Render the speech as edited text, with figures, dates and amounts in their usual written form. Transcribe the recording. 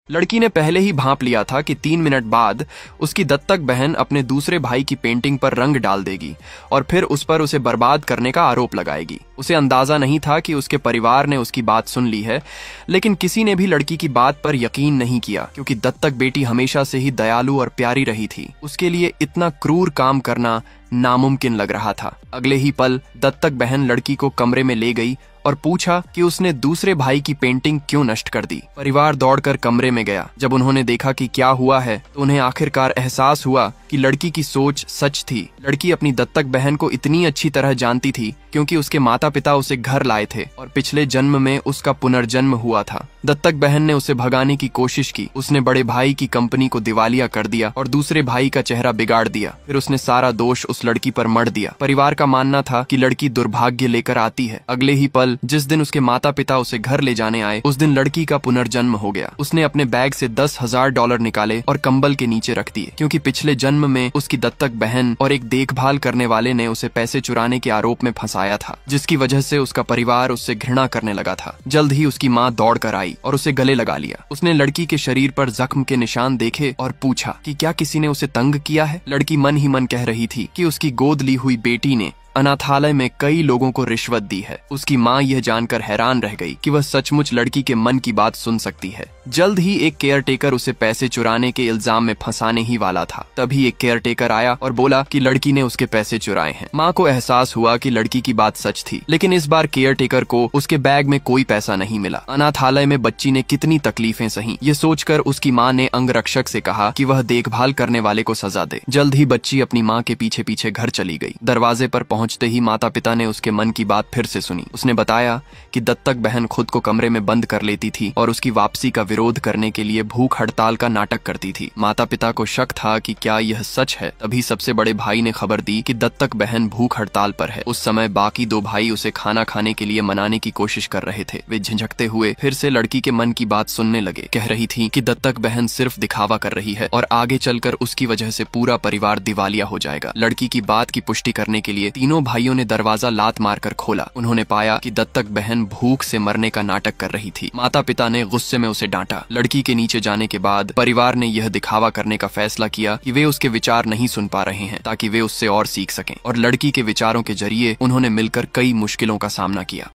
लड़की ने पहले ही भांप लिया था कि 3 मिनट बाद उसकी दत्तक बहन अपने दूसरे भाई की पेंटिंग पर रंग डाल देगी और फिर उस पर उसे बर्बाद करने का आरोप लगाएगी। उसे अंदाजा नहीं था कि उसके परिवार ने उसकी बात सुन ली है, लेकिन किसी ने भी लड़की की बात पर यकीन नहीं किया क्योंकि दत्तक बेटी हमेशा से ही दयालु और प्यारी रही थी। उसके लिए इतना क्रूर काम करना नामुमकिन लग रहा था। अगले ही पल दत्तक बहन लड़की को कमरे में ले गई और पूछा कि उसने दूसरे भाई की पेंटिंग क्यों नष्ट कर दी। परिवार दौड़कर कमरे में गया। जब उन्होंने देखा कि क्या हुआ है तो उन्हें आखिरकार एहसास हुआ कि लड़की की सोच सच थी। लड़की अपनी दत्तक बहन को इतनी अच्छी तरह जानती थी क्योंकि उसके माता पिता उसे घर लाए थे और पिछले जन्म में उसका पुनर्जन्म हुआ था। दत्तक बहन ने उसे भगाने की कोशिश की। उसने बड़े भाई की कंपनी को दिवालिया कर दिया और दूसरे भाई का चेहरा बिगाड़ दिया। फिर उसने सारा दोष उस लड़की पर मढ़ दिया। परिवार का मानना था कि लड़की दुर्भाग्य लेकर आती है। अगले ही पल जिस दिन उसके माता पिता उसे घर ले जाने आए, उस दिन लड़की का पुनर्जन्म हो गया। उसने अपने बैग से $10,000 निकाले और कंबल के नीचे रख दिए क्योंकि पिछले जन्म में उसकी दत्तक बहन और एक देखभाल करने वाले ने उसे पैसे चुराने के आरोप में फंसाया था, जिसकी वजह से उसका परिवार उससे घृणा करने लगा था। जल्द ही उसकी माँ दौड़ कर आई और उसे गले लगा लिया। उसने लड़की के शरीर पर जख्म के निशान देखे और पूछा कि क्या किसी ने उसे तंग किया है। लड़की मन ही मन कह रही थी कि उसकी गोद ली हुई बेटी ने अनाथालय में कई लोगों को रिश्वत दी है। उसकी माँ यह जानकर हैरान रह गई कि वह सचमुच लड़की के मन की बात सुन सकती है। जल्द ही एक केयरटेकर उसे पैसे चुराने के इल्जाम में फंसाने ही वाला था। तभी एक केयरटेकर आया और बोला कि लड़की ने उसके पैसे चुराए हैं। माँ को एहसास हुआ कि लड़की की बात सच थी, लेकिन इस बार केयरटेकर को उसके बैग में कोई पैसा नहीं मिला। अनाथालय में बच्ची ने कितनी तकलीफें सही, ये सोचकर उसकी माँ ने अंगरक्षक से कहा कि वह देखभाल करने वाले को सजा दे। जल्द ही बच्ची अपनी माँ के पीछे पीछे घर चली गई। दरवाजे पर पहुंचते ही माता पिता ने उसके मन की बात फिर से सुनी। उसने बताया कि दत्तक बहन खुद को कमरे में बंद कर लेती थी और उसकी वापसी का विरोध करने के लिए भूख हड़ताल का नाटक करती थी। माता पिता को शक था कि क्या यह सच है। तभी सबसे बड़े भाई ने खबर दी कि दत्तक बहन भूख हड़ताल पर है। उस समय बाकी 2 भाई उसे खाना खाने के लिए मनाने की कोशिश कर रहे थे। वे झिझकते हुए फिर से लड़की के मन की बात सुनने लगे। कह रही थी कि दत्तक बहन सिर्फ दिखावा कर रही है और आगे चलकर उसकी वजह से पूरा परिवार दिवालिया हो जाएगा। लड़की की बात की पुष्टि करने के लिए तीनों भाइयों ने दरवाजा लात मारकर खोला। उन्होंने पाया कि दत्तक बहन भूख से मरने का नाटक कर रही थी। माता पिता ने गुस्से में उसे डांटा। लड़की के नीचे जाने के बाद परिवार ने यह दिखावा करने का फैसला किया कि वे उसके विचार नहीं सुन पा रहे हैं, ताकि वे उससे और सीख सकें, और लड़की के विचारों के जरिए उन्होंने मिलकर कई मुश्किलों का सामना किया।